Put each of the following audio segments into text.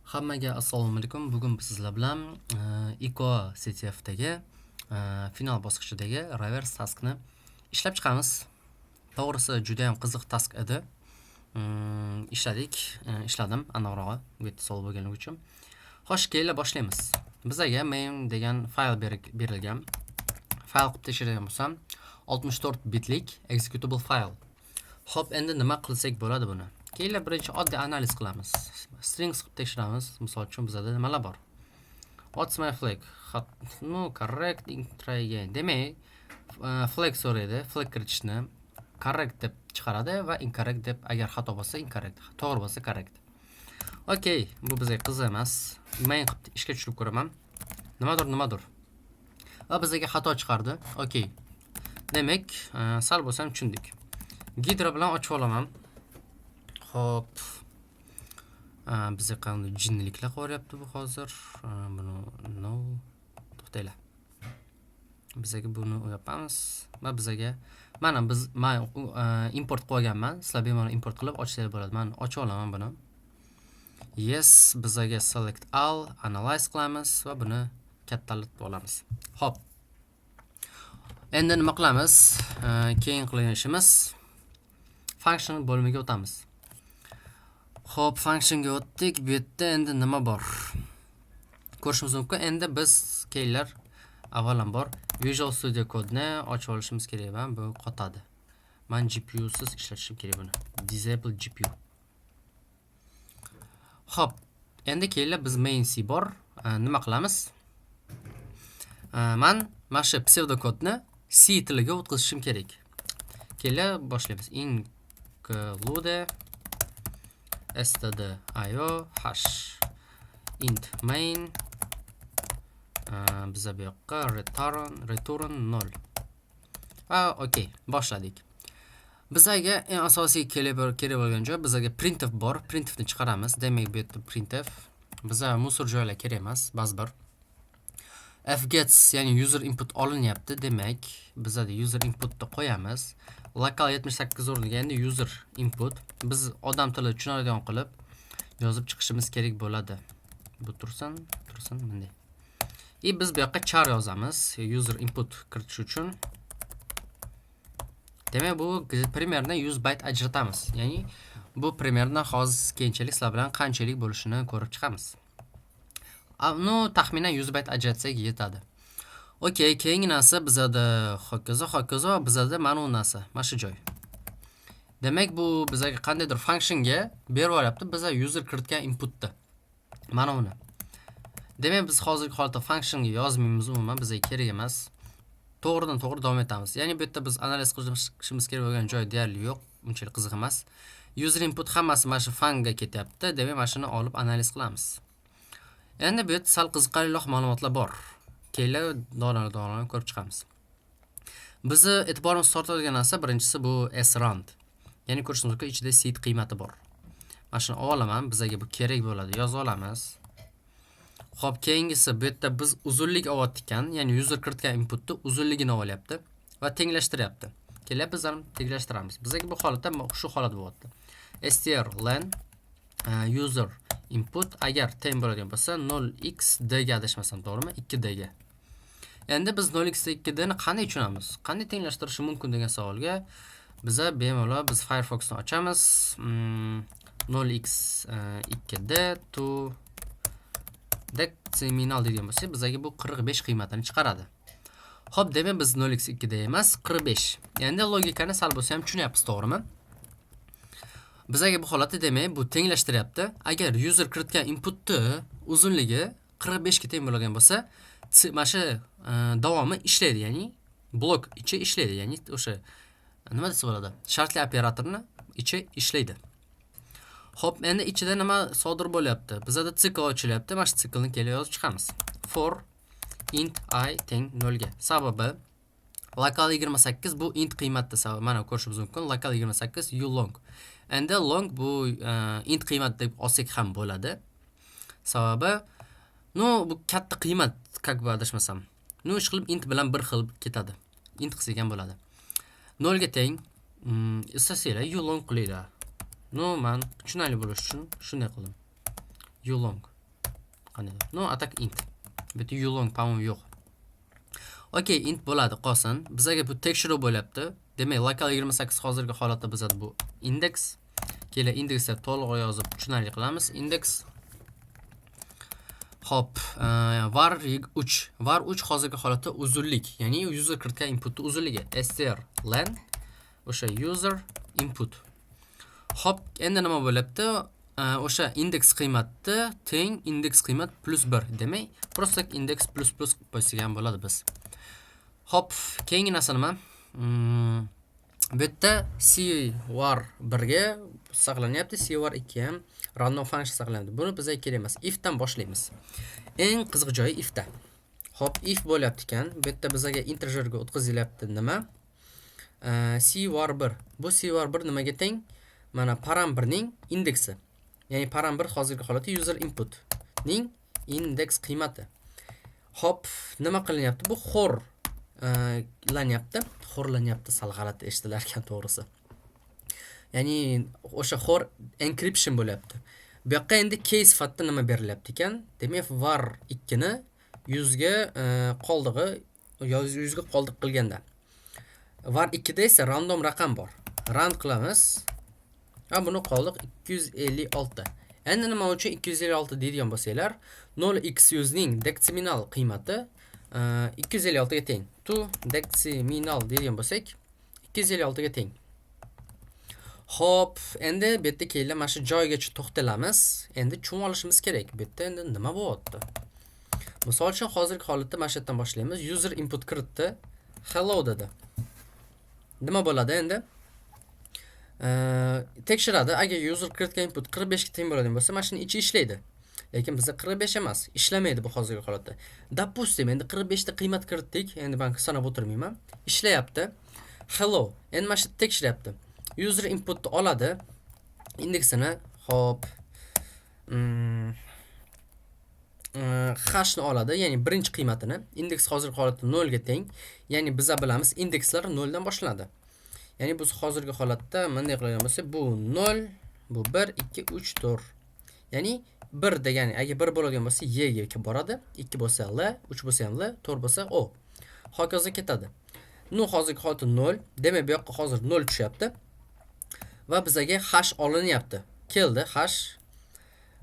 Hammaga assalomu alaykum. Bugun biz sizlar bilan ICO CTFdagi final bosqichidagi reverse taskni ishlab chiqamiz. To'g'risi juda ham qiziq task edi. Ishladim aniqrog'i, bu yerda savol bo'lganligi uchun. Xo'sh, keling boshlaymiz. Bizga main degan fayl berilgan. Fayl qilib tekshirgan bo'lsam, 64 bitlik executable fayl. Xo'p, endi nima qilsak bo'ladi buni? Keyin birinchi oddiy analiz qilamiz. Strings qilib tekshiramiz. Misol uchun bizda nimalar bor? What's my flag? No, correct, try again. Demak, flag so'raydi. Flag kiritishni correct deb chiqaradi va incorrect deb, agar xato bo'lsa incorrect, to'g'ri bo'lsa correct. Okay, bu bizga qiziq emas. Men qilib ishga tushirib ko'raman. Nimadir. Va bizga xato chiqardi. Okay. Demak, sal bo'lsa ham tushundik. Gidro bilan ochib olaman. Hop. Bizga qanday jinniliklar qilyapti bu hozir. Buni no. To'xtaylar. Bizga buni yapamiz va bizga men import qilganman. Sizlar bemalol import qilib ochsanglar bo'ladi. Men ochib olaman buni. Yes, bizga select all, analyze qilamiz va buni kattalatib olamiz. Hop. Endi nima qilamiz? Keyin qilgan ishimiz function bo'limiga o'tamiz. Hop, functionga o'tdik. Bu yerda endi nima bor? Ko'rishimiz mumkin. Endi biz keyinlar avvalambor Visual Studio Code'ni ochib olishimiz kerak va bu qotadi. Men GPU siz ishlatishim kerak buni. Disable GPU. Hop, endi keyinlar biz main C bor. Nima qilamiz? Men mana shu pseudokodni C tiliga o'tkazishim kerak. Keyinlar boshlaymiz. Include stdio hash int main biza bu yoqqa return 0. Okay, boshladik. Bizga eng asosiy kerak bo'lgan joy bizga printf bor. Printfni chiqaramiz. Demak, bu yerda printf bizga musor joylar kerak emas, ba'zi bir fgets, ya'ni user input olinyapti. Demak, bizga user inputni qo'yamiz. Local 78 o'rniga endi user input biz odam tili tushunadigan qilib yozib chiqishimiz kerak bo'ladi. Bu tursin bunday. Biz bu yoqqa char yozamiz user input kiritish uchun. Demak, bu primerni 100 byte ajratamiz. Ya'ni bu primerni hozir keyinchalik sizlar bilan qanchalik bo'lishini ko'rib chiqamiz. Taxminan 100 byte ajratsak yetadi. Okay, keyingi narsa bizada hokazo bizada mana bu narsa, mana shu joy. Demak, bu bizga qandaydir functionga berib olyapti, bizga user kiritgan inputni. Mana buni. Demak, biz hozirgi holatda functionga yozmaymiz, umuman bizga kerak emas. To'g'ridan-to'g'ri davom etamiz. Ya'ni bu yerda biz analiz qilishimiz kerak bo'lgan joy deyarli yo'q, unchalik qiziq emas. User input hammasi mana shu functionga ketyapti. Demak, mana shuni olib analiz qilamiz. Endi bu yerda sal qiziqarliroq ma'lumotlar bor. Keyinlar donor ko'rib chiqamiz. Bizni e'tiborimiz tortadigan narsa birinchisi bu sround. Ya'ni ko'rishingiz mumkin, ichida seed qiymati bor. Mana shuni olaman, bizga bu kerak bo'ladi, yozib olamiz. Xo'p, keyingisi bu yerda biz uzunlik olyapti ekan, ya'ni user kiritgan inputni uzunligini olyapti va tenglashtiryapti. Kelib biz ham tenglashtiramiz. Bizga bu holatda shu holat bo'lyapti. strlen user input agar teng bo'ladigan bo'lsa 0xd ga adashmasam, to'g'rimi? 2d ga. Endi biz 0x2d ni qanday tushunamiz? Qanday tenglashtirish mumkin degan savolga biza bemalol biz Firefoxni ochamiz. 0x2d to decimal degan bo'lsa, bizga bu 45 qiymatini chiqaradi. Xo'p, demak biz 0x2d emas, 45. Endi logikani sal bo'lsa ham tushunyapsiz, to'g'rimi? Bizga bu holatda demak bu tenglashtiryapti. Agar user kiritgan inputni uzunligi 45 ga teng bo'lgan bo'lsa, mana shu davomi ishlaydi, ya'ni blok ichi ishlaydi, ya'ni o'sha nima desa bo'ladi? Shartli operatorni ichi ishlaydi. Xo'p, endi ichida nima sodir bo'lyapti? Bizda sikl ochilyapti. Mana shu siklni kelib yozib chiqamiz. For int I teng 0 ga. Sababi local 28 bu int qiymatda, sababi mana ko'rishingiz mumkin. Local 28 ulong. Endi long bu int qiymat deb olsak ham bo'ladi. Sababi bu katta qiymat, как бы adashmasam. Ish qilib int bilan bir xil ketadi. Int qilsak ham bo'ladi. 0 ga teng. Istasanglar ulong qilinglar. Men tushunarli bo'lish uchun shunday qildim. Ulong. qanday? No atak int. Bu yerda ulong по-моему yo'q. Okay, int bo'ladi, qolsin. Bizga bu tekshiruv bo'lyapti. Demak, local 28 hozirgi holatda bizda bu index. Keyin indeksga to'liq yozib tushunarli qilamiz. Index. Hop, var 3. Var 3 hozirgi holatda uzunlik, ya'ni user kiritgan inputning uzunligi. strlen o'sha user input. Hop, endi nima bo'lyapti? O'sha index qiymati teng index qiymat plus 1. Demak, просто index plus plus qilib qo'ysak bo'ladi biz. Hop, keyingi narsa nima? Bu yerda c var 1 ga saqlanyapti, c var 2 ham random function saqlanadi. Buni bizga kerak emas. If dan boshlaymiz. Eng qiziq joyi if da. Hop, if bo'lyapti ekan. Bu yerda bizga integerga o'tkazilyapti nima? C var 1. Bu C var 1 nimaga teng? Mana param1ning indeksi. Ya'ni param1 hozirgi holatda user input ning index qiymati. Hop, nima qilinyapti? Bu xo'rlanyapti, sal g'alati eshitilar ekan to'g'risi. Ya'ni o'sha xo'r encryption bo'lyapti. Bu yoqqa endi key sifatida nima berilyapti ekan? Demak, var 2 ni 100 ga qoldig'i, 100 ga qoldiq qilganda. Var 2 da esa random raqam bor. Run qilamiz. Va buni qoldiq 256. Endi nima uchun 256 deydigan bo'lsanglar, 0x100 ning deksiminal qiymati 256 ga teng. To deksiminal deydigan bo'lsak, 256 ga teng. Hop, endi bu yerda keyin mana shu joygacha to'xtalamiz. Endi tushunib olishimiz kerak. Bu yerda endi nima bo'lyapti? Misol uchun hozirgi holatda mana shu yerdan boshlaymiz. User input kiritdi. Hello dedi. Nima bo'ladi endi? Tekshiradi. Agar user kiritgan input 45 ga teng bo'ladigan bo'lsa, mana shuni ichi ishlaydi. Lekin bizda 45 emas, ishlamaydi bu hozirgi holatda. Допустим, endi 45 ta qiymat kiritdik. Endi men sanab o'tirmayman. Ishlayapti. Hello. Endi mana shu tekshiryapti. User inputni oladi. Indeksini, hop. Hashni oladi, ya'ni birinchi qiymatini. Indeks hozirgi holatda 0 ga teng. Ya'ni biz bilamiz indekslar 0 dan boshlanadi. Ya'ni biz hozirgi holatda bunday qilgan bo'lsak, bu 0, bu 1, 2, 3, 4. Ya'ni 1 degani agar 1 bo'ladigan bo'lsa y ga boradi, 2 bo'lsa l, 3 bo'lsa ham l, 4 bo'lsa o. Hokazo ketadi. Nu hozirgi holatda 0. Demak, bu yoqqa hozir 0 tushyapti. Va bizga hash olinyapti. Keldi hash.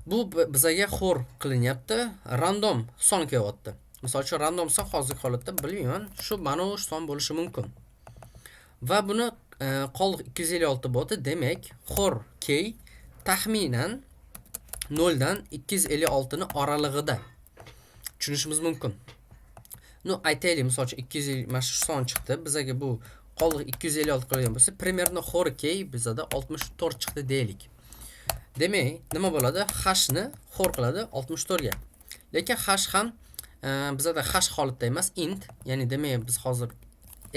Bu bizga xo'r qilinyapti. Random son kelyapti. Misol uchun random son hozirgi holatda bilmayman, shu mana shu son bo'lishi mumkin. Va buni qoldiq 256 bo'ldi. Demak, xo'r key taxminan 0 dan 256 ni oralig'ida. Tushunishimiz mumkin. Nu aytaylik, misol uchun 250 mana shu son chiqdi. Bizga bu qoldiq 256 qilgan bo'lsa, примерно xo'r key bizda 64 chiqdi deylik. Demak, nima bo'ladi? Hashni xo'r qiladi 64 ga. Lekin hash ham bizda hash holatda emas, int. Ya'ni demak, biz hozir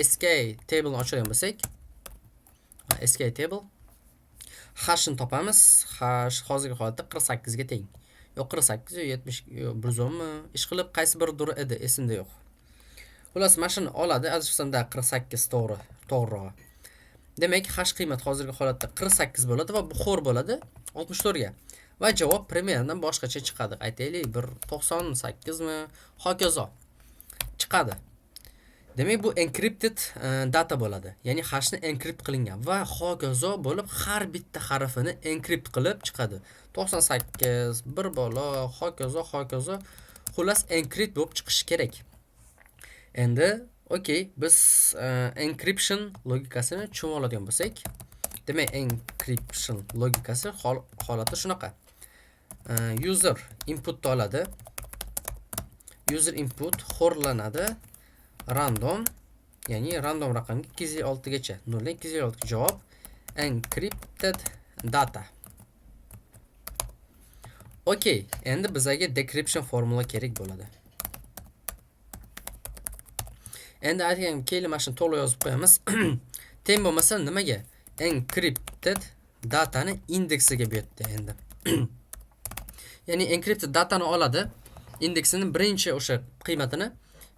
sk table ochadigan bo'lsak, sk table hashni topamiz. Hash hozirgi holatda 48 ga teng. Yo'q 48, yo 70, yo 110 mi? Ishqilib qaysi biridir edi, esimda yo'q. Xullas, mashina oladi, adashmasam 48 to'g'ri. Demak, hash qiymat hozirgi holatda 48 bo'ladi va bu xo'r bo'ladi 64 ga. Va javob примерно boshqacha chiqadi. Aytaylik, 198 mi, hokazo chiqadi. Demak, bu encrypted data bo'ladi. Ya'ni hashni encrypt qilingan va hokazo bo'lib har bitta harfini encrypt qilib chiqadi. 98, bir bola, hokazo. Xullas, encrypt bo'lib chiqishi kerak. Endi, okey, biz encryption logikasini tushunib oladigan bo'lsak, demak, encryption logikasi holati shunaqa. User input oladi. User input xo'rlanadi. Random, ya'ni random raqamga 256 gacha. 0 dan 256 javob encrypted data. Okey, endi bizga decryption formula kerak bo'ladi. Endi aytgan kelimashni to'liq yozib qo'yamiz. Teng bo'lmasa nimaga? Encrypted datani indeksiga berdi endi. Ya'ni encrypted datani oladi, indeksini birinchi o'sha qiymatini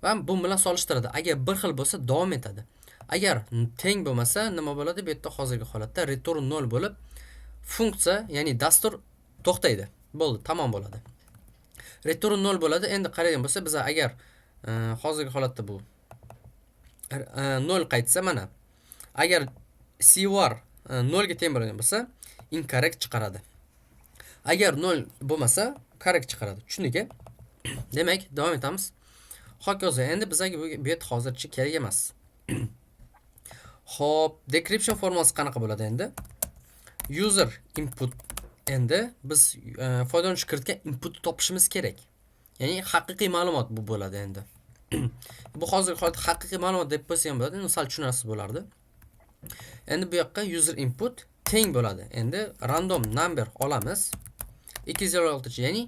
va bu bilan solishtiradi. Agar bir xil bo'lsa davom etadi. Agar teng bo'lmasa nima bo'ladi? Bu yerda hozirgi holatda return 0 bo'lib, funksiya, ya'ni dastur to'xtaydi. Bo'ldi, tamom bo'ladi. Return 0 bo'ladi. Endi qaragan bo'lsa, biz agar hozirgi holatda bu 0 qaytsa mana. Agar CVAR 0 ga teng bo'lgan bo'lsa, incorrect chiqaradi. Agar 0 bo'lmasa, correct chiqaradi. Tushundingmi? Demak, davom etamiz. Hokazo, endi bizga bu yerda hozircha kerak emas. Xo'p, decryption formulasi qanaqa bo'ladi endi? User input, endi biz foydalanuvchi kiritgan input topishimiz kerak. Ya'ni haqiqiy ma'lumot bu bo'ladi endi. Bu hozirgi holatda haqiqiy ma'lumot deb qo'ysa ham bo'ladi, misol tushunarsiz bo'lardi. Endi bu yoqqa user input teng bo'ladi. Endi random number olamiz. 256, ya'ni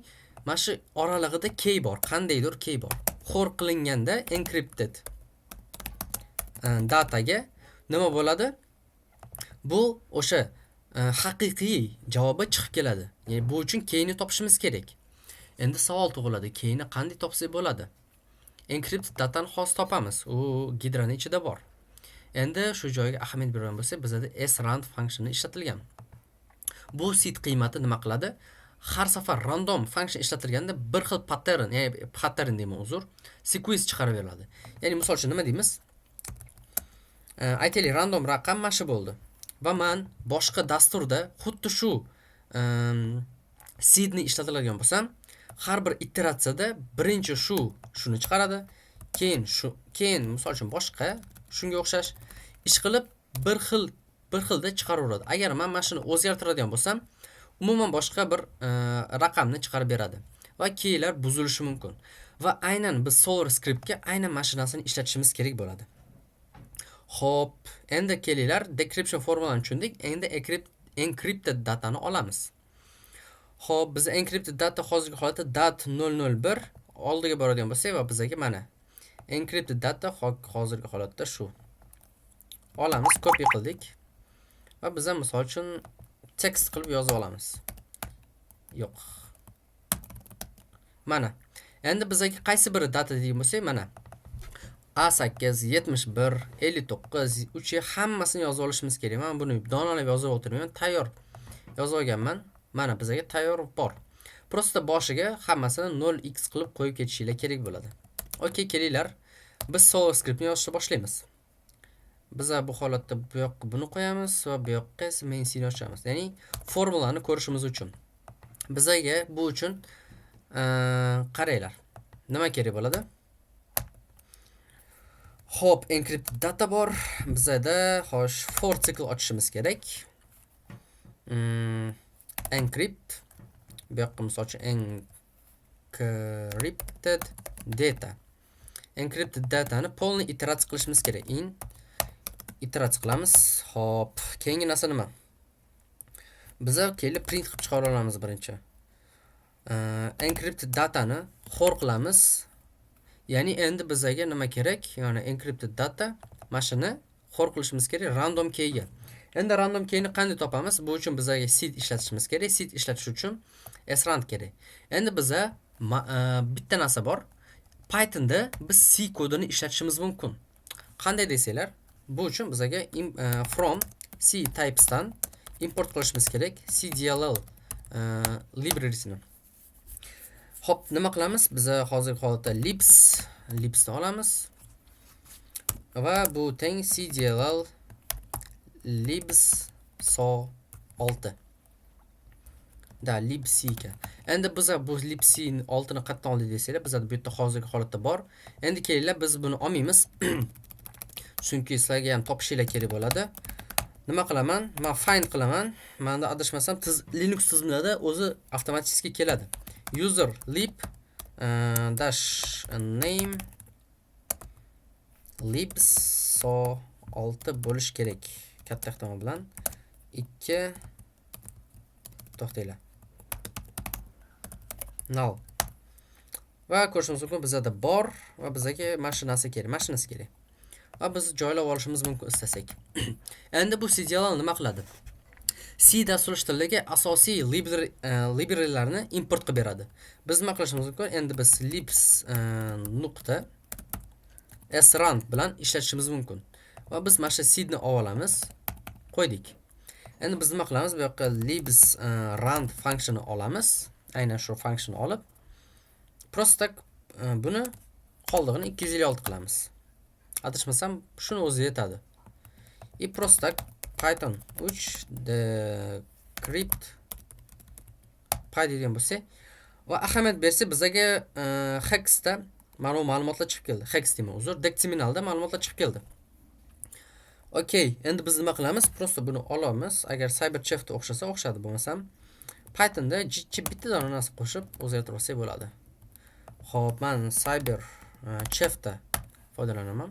mana shu oralig'ida key bor, qandaydir key bor. Xor qilinganda encrypted dataga nima bo'ladi? Bu o'sha haqiqiy javobi chiqib keladi. Ya'ni bu uchun keyni topishimiz kerak. Endi savol tug'iladi, keyni qanday topsak bo'ladi? Encrypted datani hozir topamiz. U gidraning ichida bor. Endi shu joyga ahamiyat bergan bo'lsak, bizda srand funksioni ishlatilgan. Bu seed qiymati nima qiladi? Har safar random function ishlatilganda bir xil pattern, ya'ni pattern deyman, uzr, sequence chiqarib beriladi. Ya'ni misol uchun nima deymiz? Aytaylik, random raqam mashi bo'ldi. Va men boshqa dasturda xuddi shu seedni ishlatiladigan bo'lsam, har bir iteratsiyada birinchi shuni chiqaradi, keyin misol uchun boshqa shunga o'xshash ish qilib bir xilda chiqaraveradi. Agar men mana shuni o'zgartiradigan bo'lsam, umuman boshqa bir raqamni chiqarib beradi va keylar buzilishi mumkin. Va aynan biz Solver scriptga aynan mana shu narsani ishlatishimiz kerak bo'ladi. Xo'p, endi kelinglar, decryption formulasini tushundik. Endi encrypted datani olamiz. Xo'p, biz encrypted data hozirgi holatda dat001 oldiga boradigan bo'lsak va bizga mana encrypted data hozirgi holatda shu. Olamiz, copy qildik. Va biz ham misol uchun text qilib yozib olamiz. Yo'q. Mana. Endi bizga qaysi biri data degan bo'lsak, mana A8, 71, 59, 3 hammasini yozib olishimiz kerak. Men buni donalab yozib o'tirmayman, tayyor yozib olganman. Mana bizga tayyor bor. Prosta boshiga hammasini 0x qilib qo'yib ketishinglar kerak bo'ladi. Okay, kelinglar. Biz Solver scriptni yozishni boshlaymiz. Biz bu holatda bu yoqqa buni qo'yamiz va bu yoqqa main scene ochamiz. Ya'ni formulani ko'rishimiz uchun. Bizga bu uchun qaranglar. Nima kerak bo'ladi? Hop, encrypted data bor. Bizda xo'sh for cycle ochishimiz kerak. Encrypt, bu yoqqa misol uchun encrypted data. Encrypted datani polni iteratsiya qilishimiz kerak. Iteratsiya qilamiz. Hop, keyingi narsa nima? Biz kelib print qilib chiqara olamiz birinchi. Encrypted datani xor qilamiz. Ya'ni endi bizga nima kerak? Ya'ni encrypted data mashini xor qilishimiz kerak random keyga. Endi random keyni qanday topamiz? Bu uchun bizga seed ishlatishimiz kerak. Seed ishlatish uchun srand kerak. Endi bizga bitta narsa bor. Pythonda biz C kodini ishlatishimiz mumkin. Qanday desanglar, bu uchun bizga from C typesdan import qilishimiz kerak. CDLL librariesini. Hop, nima qilamiz? Biz hozirgi holatda libsni olamiz. Va bu teng CDLL libs so 6. Da libc ekan. Endi biz bu libcni 6 ni qayerdan oldik desanglar, bizda bu yerda hozirgi holatda bor. Endi kelinglar, biz buni olmaymiz. Chunki sizlarga ham topishinglar kerak bo'ladi. Nima qilaman? Men find qilaman. Menda adashmasam Linux tizimlarida o'zi avtomatik keladi. User lib dash name libs so 6 bo'lish kerak. Katta ehtimol bilan 2 to'xtanglar. Null. Va ko'rishimiz mumkin bizda bor va bizga mashinasi kerak. Va biz joylab olishimiz mumkin istasak. Endi bu CDL nima qiladi? C dasturlash tiliga asosiy librarylarni import qilib beradi. Biz nima qilishimiz mumkin? Endi biz libs nuqta srand bilan ishlatishimiz mumkin. Va biz mana shu seedni olamiz, qo'ydik. Endi biz nima qilamiz? Bu yoqqa libs rand funksionni olamiz. Aynan shu funksionni olib Prosta buni qoldig'ini 256 qilamiz. Adashmasam shuni o'zi yetadi. I prosta Python 3 decrypt py degan bo'lsa va ahamiyat bersa bizga hexda ma'lumotlar chiqib keldi. Hex deyman, uzr, deksiminalda ma'lumotlar chiqib keldi. Okey, endi biz nima qilamiz? Prosta buni olamiz. Agar Cyberchefga o'xshasa, o'xshadi, bo'lmasam Pythonda bitta dona narsa qo'shib o'zgartirib olsak bo'ladi. Xo'p, men Cyberchefda foydalanaman.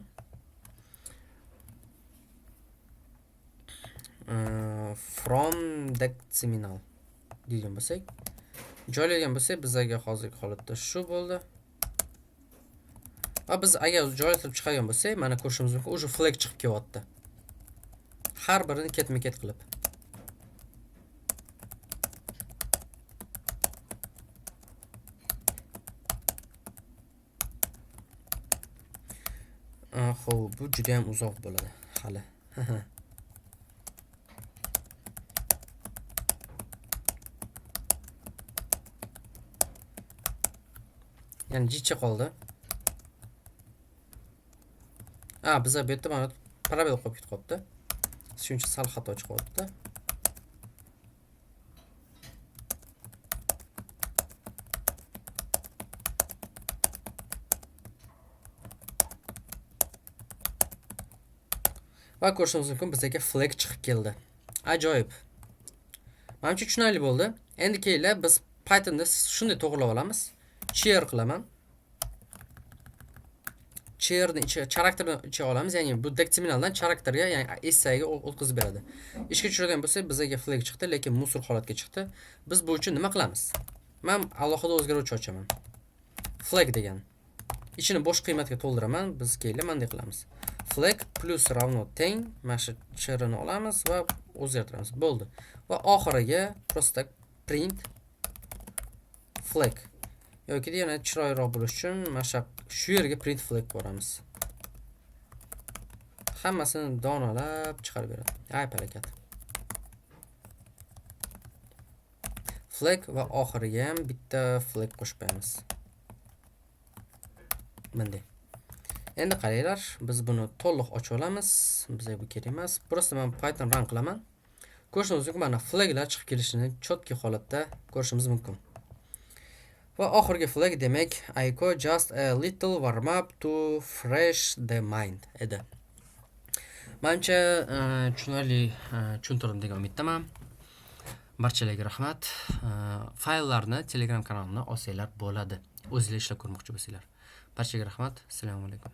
From decimal degan bo'lsak, joylagan bo'lsak, bizga hozirgi holatda shu bo'ldi. Va biz agar joylatib chiqargan bo'lsak, mana ko'rishimiz mumkin, o'sha flag chiqib kelyapti. Har birini ketma-ket qilib. Xo'p, bu juda ham uzoq bo'ladi hali. Yani jicha qoldi. Biza bu yerda mana parabel qo'yib ketibdi. Shuncha sal xato chiqyapti. Va ko'rishimiz mumkin, bizga flag chiqib keldi. Ajoyib. Menimcha tushunarli bo'ldi. Endi keyinlar biz Pythonda shunday to'g'rilab olamiz. Char qilaman. Charni ichiga charakterni ichiga olamiz, ya'ni bu deksiminaldan charakterga, ya'ni essayga o'tkazib beradi. Ishga tushirgan bo'lsak, bizga flag chiqdi, lekin musor holatga chiqdi. Biz bu uchun nima qilamiz? Men alohida o'zgaruvchi ochaman. Flag degan. İçini boş qiymatga to'ldiraman. Biz keyinlar bunday qilamiz. Flag plus ravno teng, mana shu chirni olamiz va o'zgartiramiz. Bo'ldi. Va oxiriga prosta print flag. Yoki yana chiroyliroq bo'lish uchun mana shu yerga print flag qo'yamiz. Hammasini donalab chiqarib beradi. Ay harakat. Flag va oxiriga ham bitta flag qo'shib qo'yamiz. Bunday. Endi qaranglar, biz buni to'liq ochib olamiz. Bizga bu kerak emas. Prosta men Python run qilaman. Ko'rishimiz mumkin, mana flaglar chiqib kelishini chotki holatda ko'rishimiz mumkin. Va oxirgi flag demak, Aiko just a little warm up to fresh the mind edi. Menimcha tushuntirdim degan umiddaman. Barchalarga rahmat. Fayllarni Telegram kanalimda olsanglar bo'ladi. O'zingizlar ishlab ko'rmoqchi bo'lsanglar. Barchaga rahmat. Assalomu alaykum.